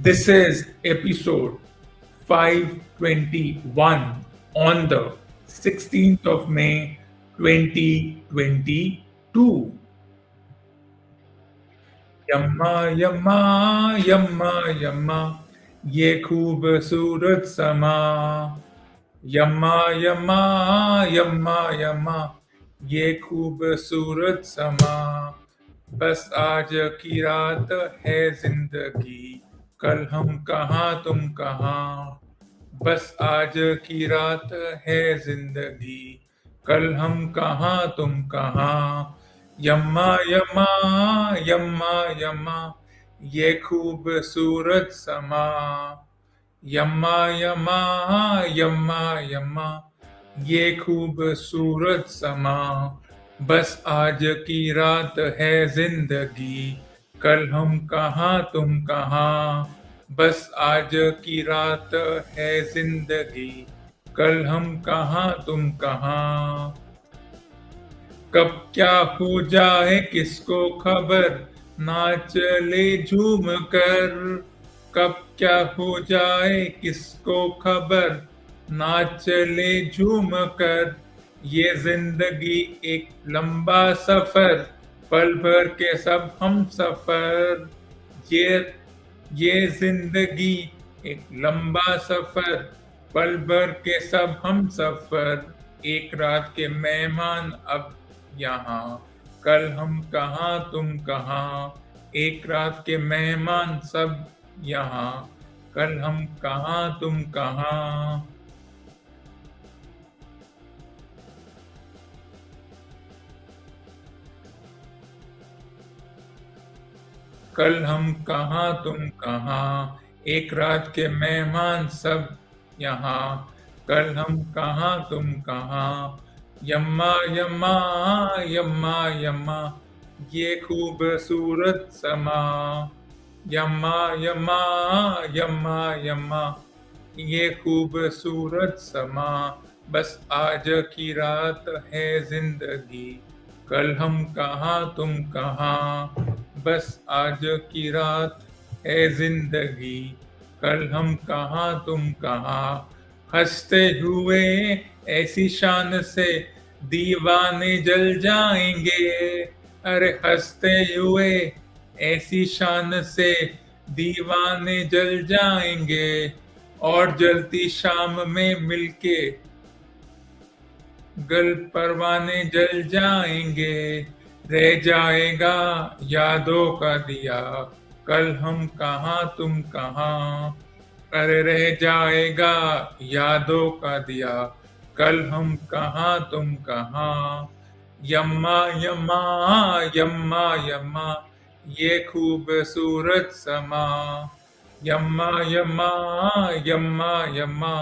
This is episode 521 on the 16th of May 2022. यम्मा यम्मा यम्मा यम्मा ये खूबसूरत समा यम्मा यम्मा यम्मा यम्मा ये खूबसूरत समा बस आज की रात है जिंदगी कल हम कहाँ तुम कहाँ बस आज की रात है जिंदगी कल हम कहाँ तुम कहाँ यम्मा यम्मा यम्मा यम्मा ये खूबसूरत समा यम्मा यम्मा यम्मा यम्मा ये खूबसूरत समा बस आज की रात है जिंदगी कल हम कहाँ तुम कहाँ बस आज की रात है जिंदगी कल हम कहाँ तुम कहाँ कब क्या हो जाए किसको खबर ना चले झूम कर कब क्या हो जाए किसको खबर ना चले झूम कर ये जिंदगी एक लंबा सफर पल भर के सब हम सफर ये जिंदगी एक लंबा सफर पल भर के सब हम सफर एक रात के मेहमान अब यहाँ कल हम कहाँ तुम कहाँ एक रात के मेहमान सब यहाँ कल हम कहाँ तुम कहाँ कल हम कहाँ तुम कहाँ एक रात के मेहमान सब यहाँ कल हम कहाँ तुम कहाँ यम्मा यम्मा यम्मा यम्मा ये खूबसूरत समा यम्मा यम्मा यम्मा यम्मा ये खूबसूरत समा बस आज की रात है जिंदगी कल हम कहाँ तुम कहाँ बस आज की रात है जिंदगी कल हम कहाँ तुम कहाँ हंसते हुए ऐसी शान से दीवाने जल जाएंगे अरे हंसते हुए ऐसी शान से दीवाने जल जाएंगे और जलती शाम में मिलके गल परवाने जल जाएंगे रह जाएगा यादों का दिया कल हम कहाँ तुम कहाँ अरे रह जाएगा यादों का दिया कल हम कहाँ तुम कहाँ यम्मा यम्मा यम्मा यम्मा ये खूबसूरत समा यम्मा यम्मा यम्मा यम्मा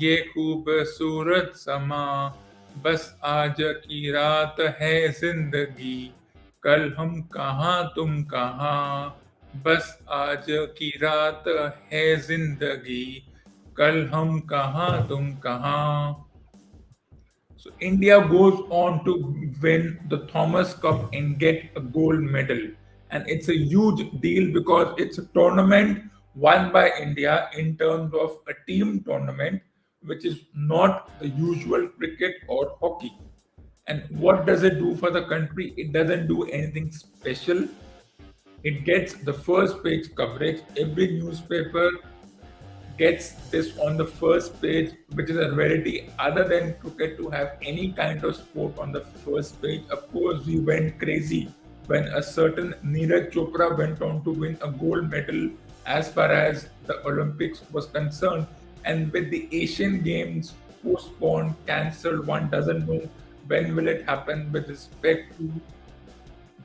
ये खूबसूरत समा बस आज की रात है जिंदगी कल हम कहाँ तुम कहाँ बस आज की रात है जिंदगी कल हम कहाँ तुम कहाँ So India goes on to win the Thomas Cup and get a gold medal. And it's a huge deal because it's a tournament won by India in terms of a team tournament, which is not the usual cricket or hockey. And what does it do for the country? It doesn't do anything special. It gets the first page coverage. Every newspaper gets this on the first page, which is a rarity other than cricket to have any kind of sport on the first page. Of course, we went crazy when a certain Neeraj Chopra went on to win a gold medal as far as the Olympics was concerned. And with the Asian Games postponed, cancelled, one doesn't know when will it happen with respect to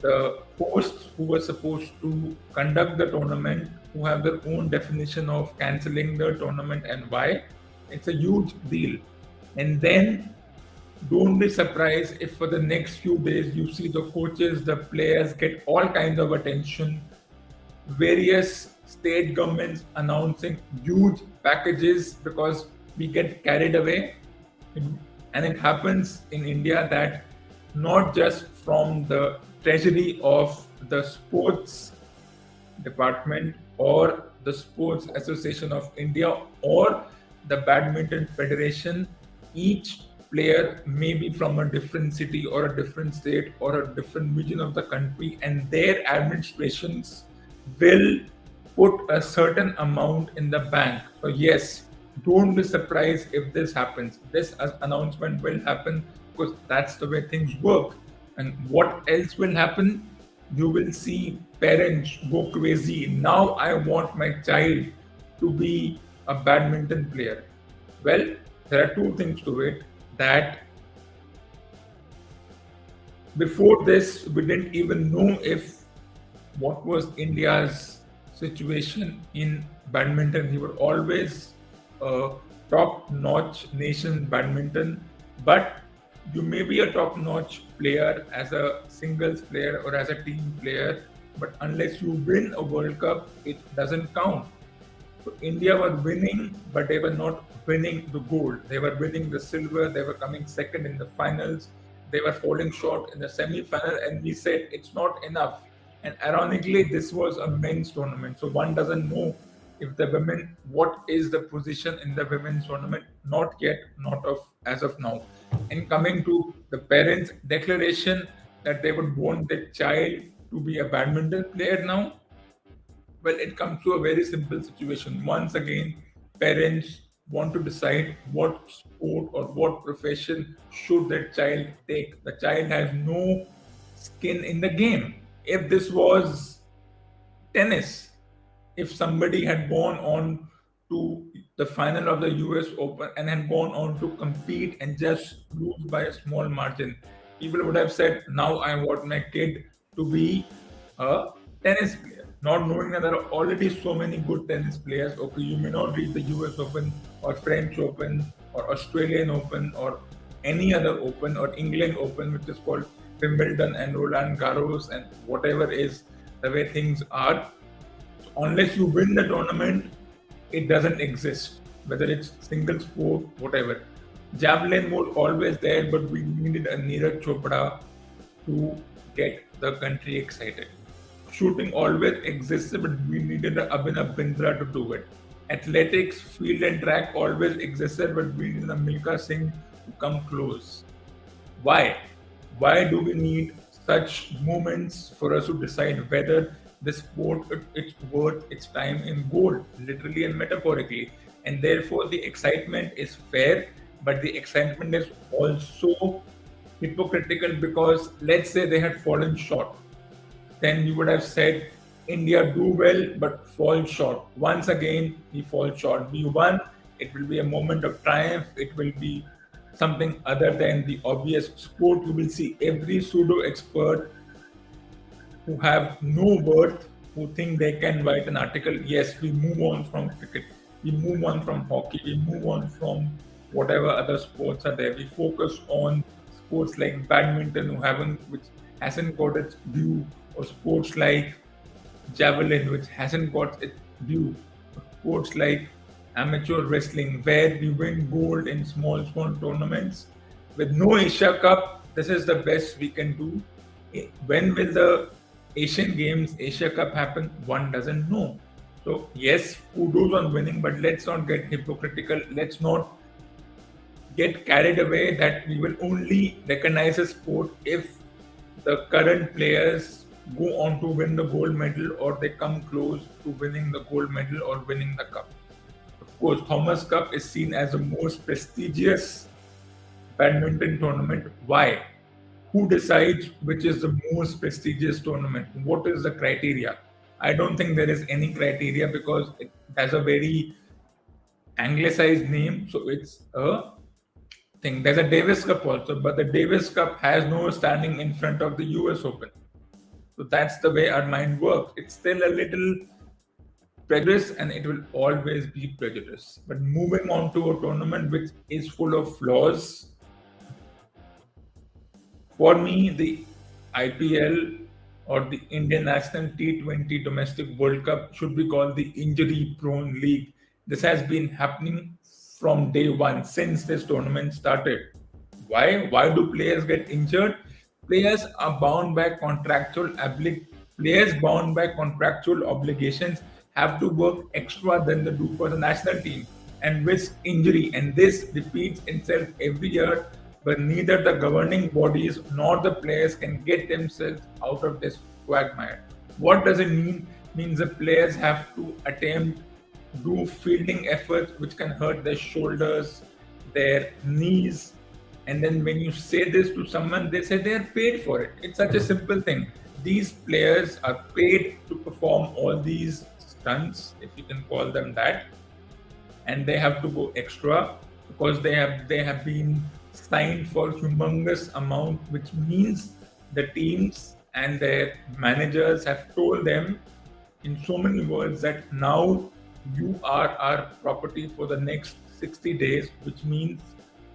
the hosts who were supposed to conduct the tournament, who have their own definition of cancelling the tournament and why. It's a huge deal. And then don't be surprised if for the next few days you see the coaches, the players get all kinds of attention, various state governments announcing huge packages because we get carried away. And it happens in India that not just from the treasury of the sports department or the Sports Association of India or the Badminton Federation, each player may be from a different city or a different state or a different region of the country, and their administrations will put a certain amount in the bank. So, yes, don't be surprised if this happens. This announcement will happen because that's the way things work. And what else will happen? You will see parents go crazy. Now I want my child to be a badminton player. Well, there are two things to it that before this, we didn't even know if what was India's situation in badminton. We were always a top-notch nation in badminton, but you may be a top-notch player as a singles player or as a team player, but unless you win a World Cup, it doesn't count. So India were winning, but they were not winning the gold. They were winning the silver. They were coming second in the finals. They were falling short in the semi-final, and we said it's not enough. And ironically, this was a men's tournament, so one doesn't know if the women what is the position in the women's tournament. Not yet, not of as of now. And coming to the parents' declaration that they would want their child to be a badminton player now, well, it comes to a very simple situation. Once again, parents want to decide what sport or what profession should their child take. The child has no skin in the game. If this was tennis, if somebody had gone on to the final of the US Open and had gone on to compete and just lose by a small margin, people would have said, now I want my kid to be a tennis player. Not knowing that there are already so many good tennis players. Okay, you may not reach the US Open or French Open or Australian Open or any other Open or England Open, which is called Wimbledon and Roland Garros and whatever is the way things are. Unless you win the tournament, it doesn't exist. Whether it's single sport, whatever. Javelin was always there, but we needed a Neeraj Chopra to get the country excited. Shooting always existed, but we needed a Abhinav Bindra to do it. Athletics, field and track always existed, but we needed a Milka Singh to come close. Why? Why do we need such moments for us to decide whether the sport it's worth its time in gold, literally and metaphorically? And therefore, the excitement is fair, but the excitement is also hypocritical because let's say they had fallen short, then you would have said India do well but fall short. Once again, we fall short. We won. It will be a moment of triumph. It will be something other than the obvious sport. You will see every pseudo expert who have no worth, who think they can write an article. Yes, we move on from cricket. We move on from hockey. We move on from whatever other sports are there. We focus on sports like badminton, which hasn't got its due, or sports like javelin, which hasn't got its due, or sports like amateur wrestling, where we win gold in small tournaments. With no Asia Cup, this is the best we can do. When will the Asian Games, Asia Cup happen? One doesn't know. So, yes, kudos on winning, but let's not get hypocritical. Let's not get carried away that we will only recognize a sport if the current players go on to win the gold medal or they come close to winning the gold medal or winning the cup. Of course, Thomas Cup is seen as the most prestigious badminton tournament. Why? Who decides which is the most prestigious tournament? What is the criteria? I don't think there is any criteria because it has a very anglicized name. So it's a thing. There's a Davis Cup also, but the Davis Cup has no standing in front of the US Open. So that's the way our mind works. It's still a little prejudice and it will always be prejudice. But moving on to a tournament which is full of flaws, for me, the IPL or the Indian National T20 Domestic World Cup should be called the injury prone league. This has been happening from day one since this tournament started. Why? Why do players get injured? Players are bound by players bound by contractual obligations have to work extra than they do for the national team and risk injury. And this repeats itself every year, but neither the governing bodies nor the players can get themselves out of this quagmire. What does it mean? Means the players have to attempt do fielding efforts which can hurt their shoulders, their knees, and then when you say this to someone, they say they are paid for it. It's such a simple thing. These players are paid to perform all these stunts, if you can call them that, and they have to go extra because they have been signed for humongous amount, which means the teams and their managers have told them in so many words that now you are our property for the next 60 days, which means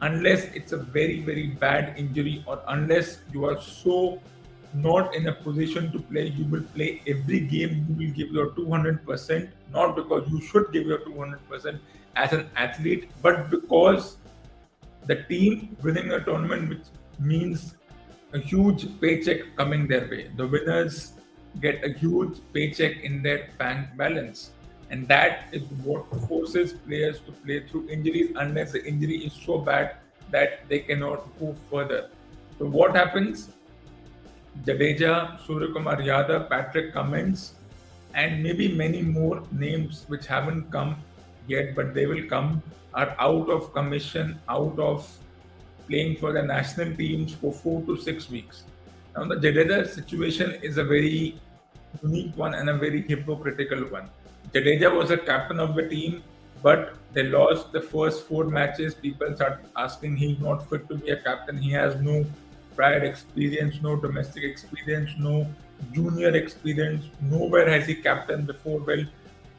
unless it's a very, very bad injury or unless you are so not in a position to play, you will play every game, you will give your 200%, not because you should give your 200% as an athlete, but because the team winning a tournament, which means a huge paycheck coming their way. The winners get a huge paycheck in their bank balance. And that is what forces players to play through injuries unless the injury is so bad that they cannot go further. So what happens? Jadeja, Suryakumar Yadav, Patrick Cummins, and maybe many more names which haven't come yet, but they will come, are out of commission, out of playing for the national teams for 4 to 6 weeks. Now, the Jadeja situation is a very unique one and a very hypocritical one. Jadeja was a captain of the team, but they lost the first 4 matches. People start asking he's not fit to be a captain. He has no prior experience, no domestic experience, no junior experience. Nowhere has he captained before. Well,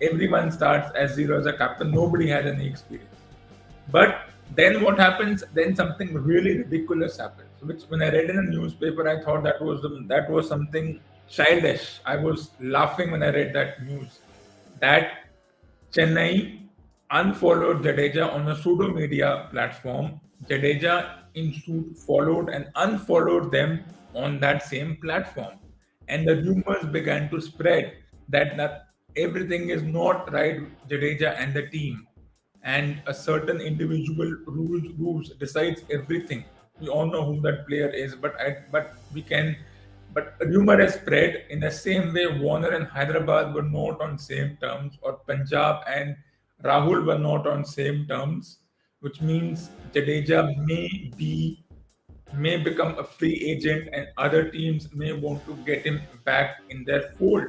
everyone starts as zero as a captain. Nobody has any experience. But then what happens? Then something really ridiculous happens. Which, when I read in a newspaper, I thought that was something childish. I was laughing when I read that news. That Chennai unfollowed Jadeja on a pseudo media platform. Jadeja in suit followed and unfollowed them on that same platform. And the rumors began to spread that everything is not right with Jadeja and the team. And a certain individual rules decides everything. We all know who that player is, but rumor has spread in the same way Warner and Hyderabad were not on same terms, or Punjab and Rahul were not on same terms, which means Jadeja may become a free agent and other teams may want to get him back in their fold.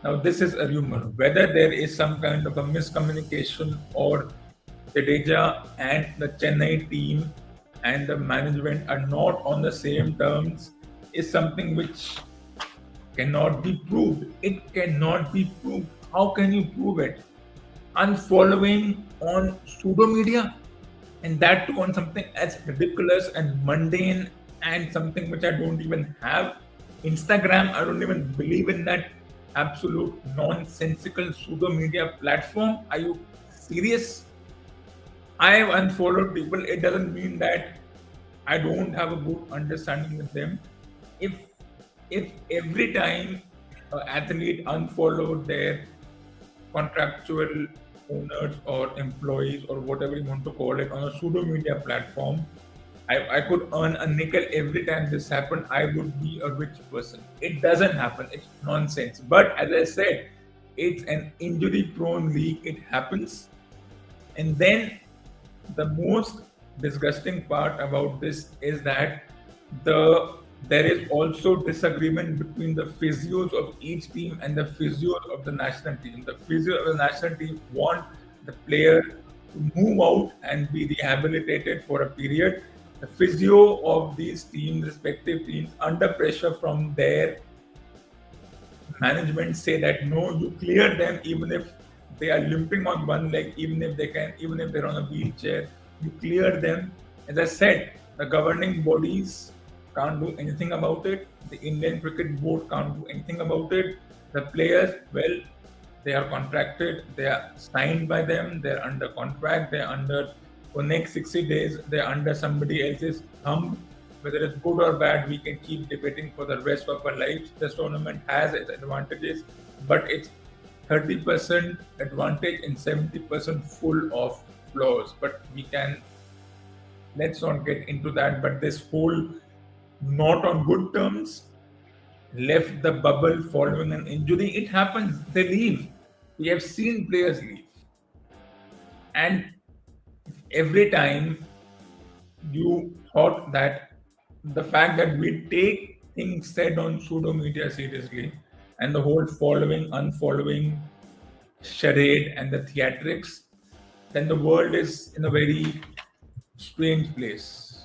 Now, this is a rumor. Whether there is some kind of a miscommunication or Jadeja and the Chennai team and the management are not on the same terms is something which cannot be proved. It cannot be proved. How can you prove it? Unfollowing on pseudo media, and that too on something as ridiculous and mundane and something which I don't even have. Instagram, I don't even believe in that absolute nonsensical pseudo media platform. Are you serious? I have unfollowed people. It doesn't mean that I don't have a good understanding with them. If every time an athlete unfollowed their contractual owners or employees or whatever you want to call it on a pseudo media platform, I could earn a nickel every time this happened. I would be a rich person. It doesn't happen. It's nonsense. But as I said, it's an injury prone league. It happens. And then the most disgusting part about this is that there is also disagreement between the physios of each team and the physios of the national team. The physio of the national team want the player to move out and be rehabilitated for a period. The physio of these teams, respective teams, under pressure from their management say that no, you clear them even if they are limping on one leg, even if they're on a wheelchair, you clear them. As I said, the governing bodies can't do anything about it. The Indian Cricket Board can't do anything about it. The players, well, they are contracted, they are signed by them, they're under contract, they're under for next 60 days, they're under somebody else's thumb. Whether it's good or bad, we can keep debating for the rest of our lives. This tournament has its advantages, but it's 30% advantage and 70% full of flaws. But we can, let's not get into that. But this whole not on good terms left the bubble following an injury. It happens, they leave. We have seen players leave. And every time you thought that the fact that we take things said on pseudo media seriously and the whole following, unfollowing charade and the theatrics, then the world is in a very strange place.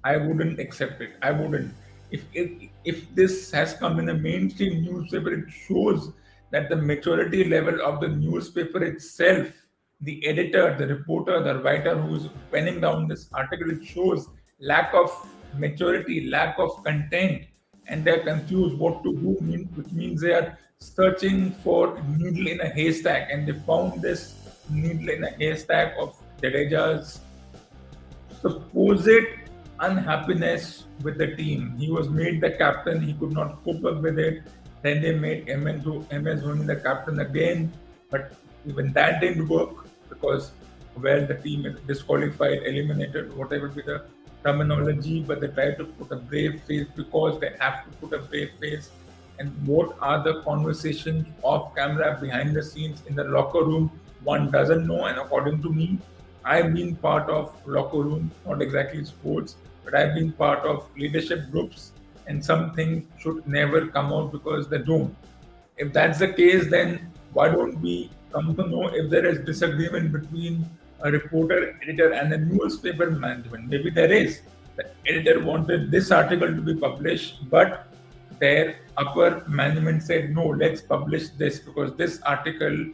I wouldn't accept it. I wouldn't. If this has come in a mainstream newspaper, it shows that the maturity level of the newspaper itself, the editor, the reporter, the writer who's penning down this article, it shows lack of maturity, lack of content, and they're confused what to do, which means they are searching for needle in a haystack, and they found this needle in a haystack of Jadeja's supposed unhappiness with the team. He was made the captain, he could not cope up with it. Then they made MS Dhoni the captain again, but even that didn't work because, well, the team is disqualified, eliminated, whatever be the terminology, but they try to put a brave face because they have to put a brave face. And what are the conversations off camera, behind the scenes, in the locker room? One doesn't know, and according to me, I've been part of locker rooms, not exactly sports, but I've been part of leadership groups, and some things should never come out because they don't. If that's the case, then why don't we come to know if there is disagreement between a reporter, editor, and a newspaper management? Maybe there is. The editor wanted this article to be published, but their upper management said, no, let's publish this because this article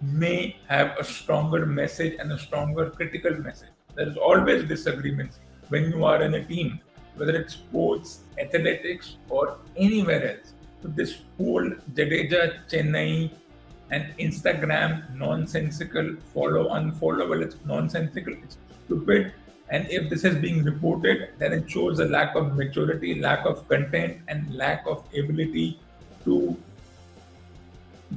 may have a stronger message and a stronger critical message. There is always disagreements when you are in a team, whether it's sports, athletics, or anywhere else. So this whole Jadeja, Chennai, and Instagram nonsensical follow unfollow, well, it's nonsensical, it's stupid. And if this is being reported, then it shows a lack of maturity, lack of content, and lack of ability to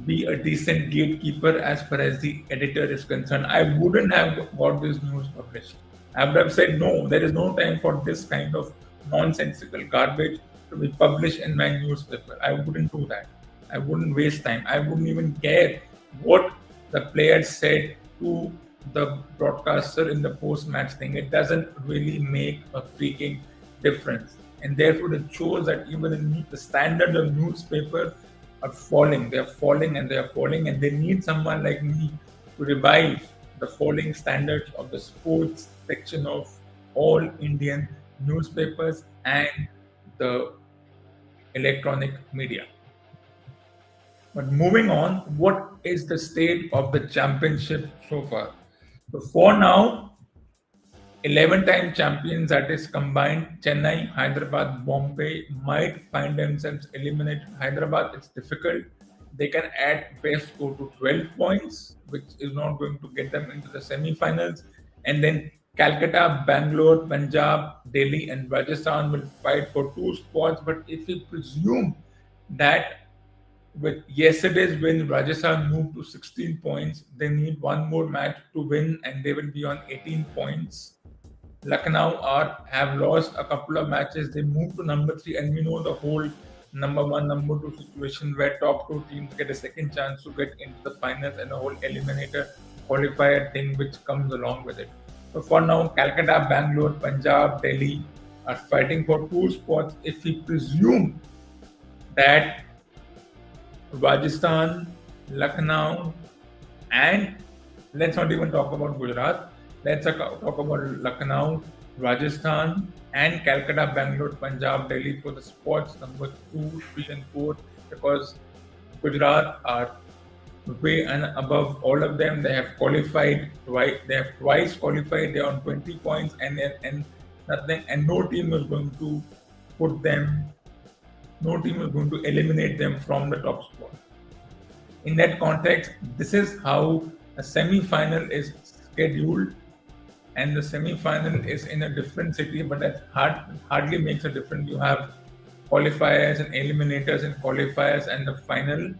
be a decent gatekeeper as far as the editor is concerned. I wouldn't have got this news published. I would have said, no, there is no time for this kind of nonsensical garbage to be published in my newspaper. I wouldn't do that. I wouldn't waste time. I wouldn't even care what the players said to the broadcaster in the post-match thing. It doesn't really make a freaking difference. And therefore, it shows that even in the standard of newspaper are falling. They are falling and they are falling, and they need someone like me to revive the falling standards of the sports section of all Indian newspapers and the electronic media. But moving on, what is the state of the championship so far? So for now, 11-time champions, that is combined, Chennai, Hyderabad, Bombay, might find themselves eliminated. Hyderabad, it's difficult. They can at best go to 12 points, which is not going to get them into the semi-finals. And then Calcutta, Bangalore, Punjab, Delhi, and Rajasthan will fight for 2 spots. But if we presume that with yesterday's win, Rajasthan moved to 16 points, they need one more match to win, and they will be on 18 points. Lucknow have lost a couple of matches. They moved to number 3, and we know the whole number 1, number 2 situation where top 2 teams get a second chance to get into the finals and a whole eliminator qualifier thing which comes along with it. So for now, Calcutta, Bangalore, Punjab, Delhi are fighting for 2 spots. If we presume that Rajasthan, Lucknow, and let's not even talk about Gujarat. Let's talk about Lucknow, Rajasthan, and Calcutta, Bangalore, Punjab, Delhi for the spots number 2, 3, and 4, because Gujarat are way and above all of them. They have qualified twice. They have twice qualified. They are on 20 points, and nothing. And no team is going to put them. No team is going to eliminate them from the top spot. In that context, this is how a semi-final is scheduled, and the semi-final is in a different city, but that hardly makes a difference. You have qualifiers and eliminators and qualifiers and the final,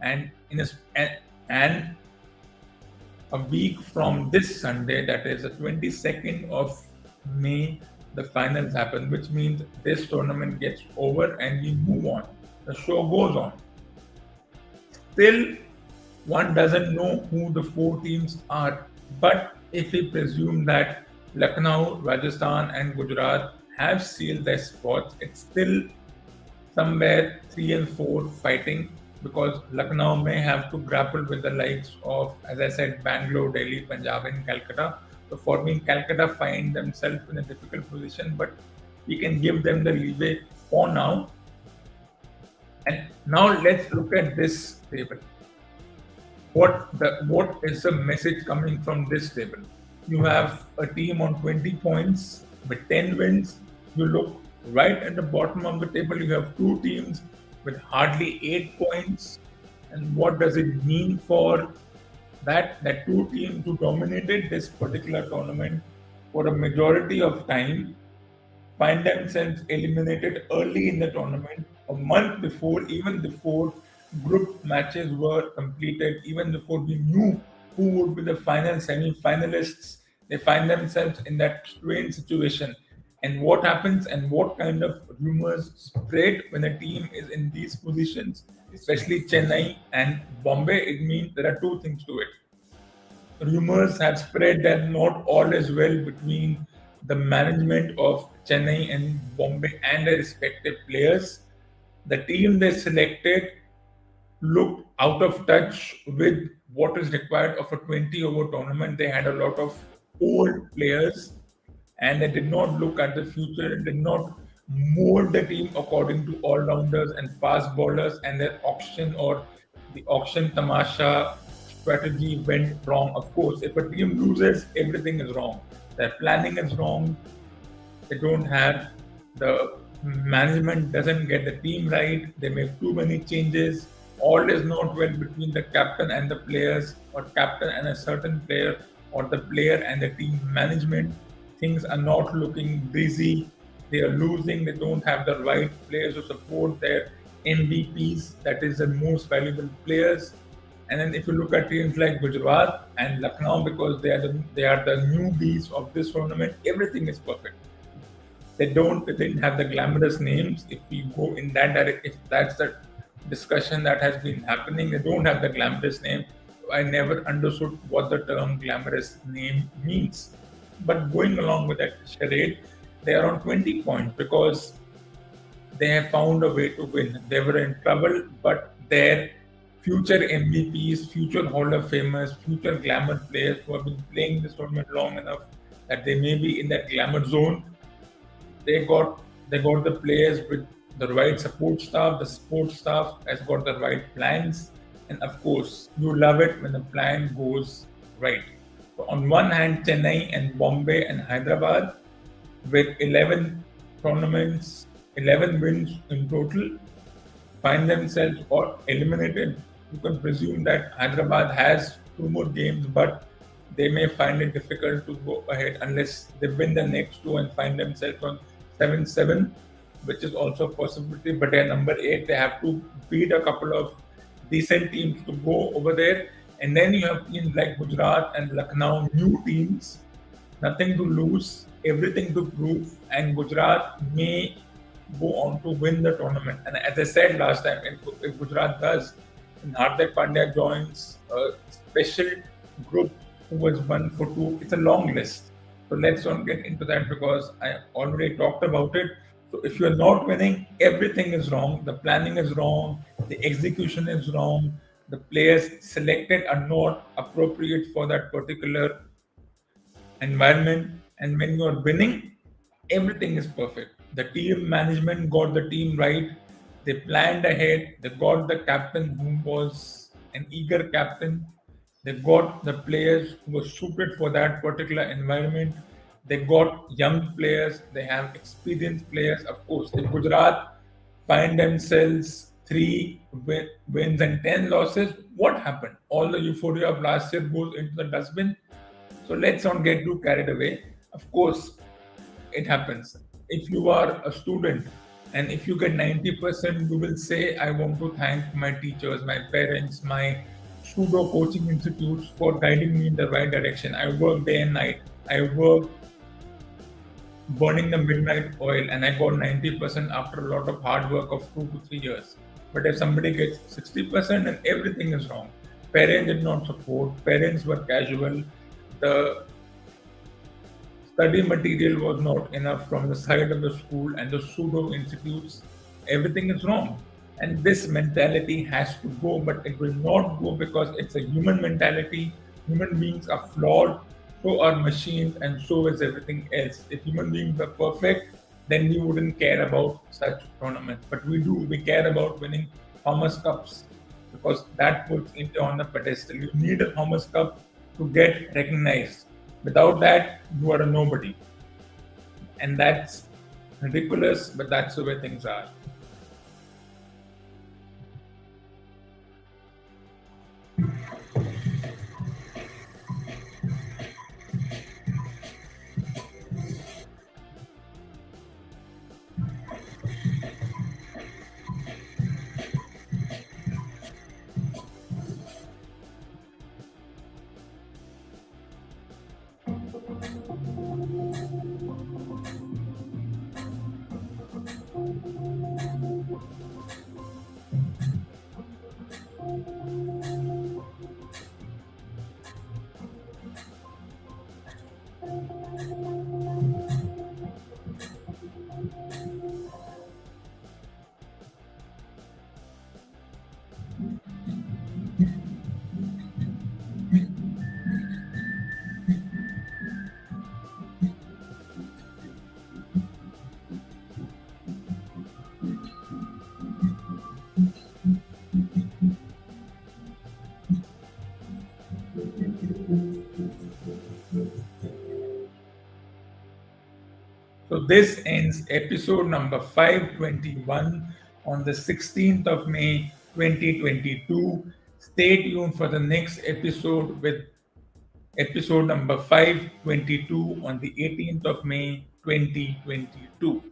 and and a week from this Sunday, that is the 22nd of May, the finals happen, which means this tournament gets over and we move on. The show goes on. Still, one doesn't know who the four teams are. But if we presume that Lucknow, Rajasthan, and Gujarat have sealed their spots, it's still somewhere 3 and 4 fighting, because Lucknow may have to grapple with the likes of, as I said, Bangalore, Delhi, Punjab, and Calcutta. So for me, Calcutta find themselves in a difficult position, but we can give them the leeway for now. And now let's look at this table. What is the message coming from this table? You have a team on 20 points with 10 wins. You look right at the bottom of the table, you have two teams with hardly 8 points. And what does it mean for that two teams who dominated this particular tournament for a majority of time find themselves eliminated early in the tournament, a month before, even before group matches were completed, even before we knew who would be the final semi-finalists. They find themselves in that strange situation. And what happens and what kind of rumors spread when a team is in these positions, especially Chennai and Bombay? It means there are two things to it. Rumors have spread that not all is well between the management of Chennai and Bombay and their respective players. The team they selected looked out of touch with what is required of a 20-over tournament. They had a lot of old players, and they did not look at the future, did not mold the team according to all-rounders and fast bowlers, and their auction or the auction tamasha strategy went wrong. Of course, if a team loses, everything is wrong. Their planning is wrong. They don't have the management doesn't get the team right. They make too many changes. All is not well between the captain and the players, or captain and a certain player, or the player and the team management. Things are not looking busy. They are losing. They don't have the right players to support their MVPs, that is the most valuable players. And then if you look at teams like Gujarat and Lucknow, because they are the newbies of this tournament, everything is perfect. They didn't have the glamorous names. If we go in that direction, if that's the discussion that has been happening, they don't have the glamorous name. I never understood what the term glamorous name means. But going along with that charade, they are on 20 points because they have found a way to win. They were in trouble, but their future MVPs, future Hall of Famers, future glamour players who have been playing this tournament long enough that they may be in that glamour zone, they got the players with the right support staff. The support staff has got the right plans, and of course, you love it when the plan goes right. So on one hand, Chennai and Bombay and Hyderabad with 11 tournaments, 11 wins in total, find themselves or eliminated. You can presume that Hyderabad has two more games, but they may find it difficult to go ahead unless they win the next two and find themselves on 7-7, which is also a possibility. But at number 8, they have to beat a couple of decent teams to go over there. And then you have teams like Gujarat and Lucknow, new teams, nothing to lose, everything to prove, and Gujarat may go on to win the tournament. And as I said last time, if Gujarat does, and Hardik Pandya joins a special group who was 1 for 2, it's a long list. So let's not get into that because I already talked about it. So if you're not winning, everything is wrong. The planning is wrong. The execution is wrong. The players selected are not appropriate for that particular environment. And when you're winning, everything is perfect. The team management got the team right. They planned ahead. They got the captain who was an eager captain. They got the players who were suited for that particular environment. They got young players. They have experienced players. Of course, if Gujarat find themselves wins and 10 losses, what happened? All the euphoria of last year goes into the dustbin. So let's not get too carried away. Of course, it happens. If you are a student and if you get 90%, you will say, I want to thank my teachers, my parents, my pseudo coaching institutes for guiding me in the right direction. I work day and night. I work burning the midnight oil and I got 90% after a lot of hard work of 2 to 3 years. But if somebody gets 60% and everything is wrong, parents did not support, parents were casual, the study material was not enough from the side of the school and the pseudo institutes, everything is wrong. And this mentality has to go, but it will not go because it's a human mentality. Human beings are flawed, so are machines, and so is everything else. If human beings were perfect, then we wouldn't care about such tournaments. But we do, we care about winning Thomas Cups because that puts India on the pedestal. You need a Thomas Cup to get recognized. Without that, you are a nobody. And that's ridiculous, but that's the way things are. So this ends episode number 521 on the 16th of May 2022. Stay tuned for the next episode with episode number 522 on the 18th of May 2022.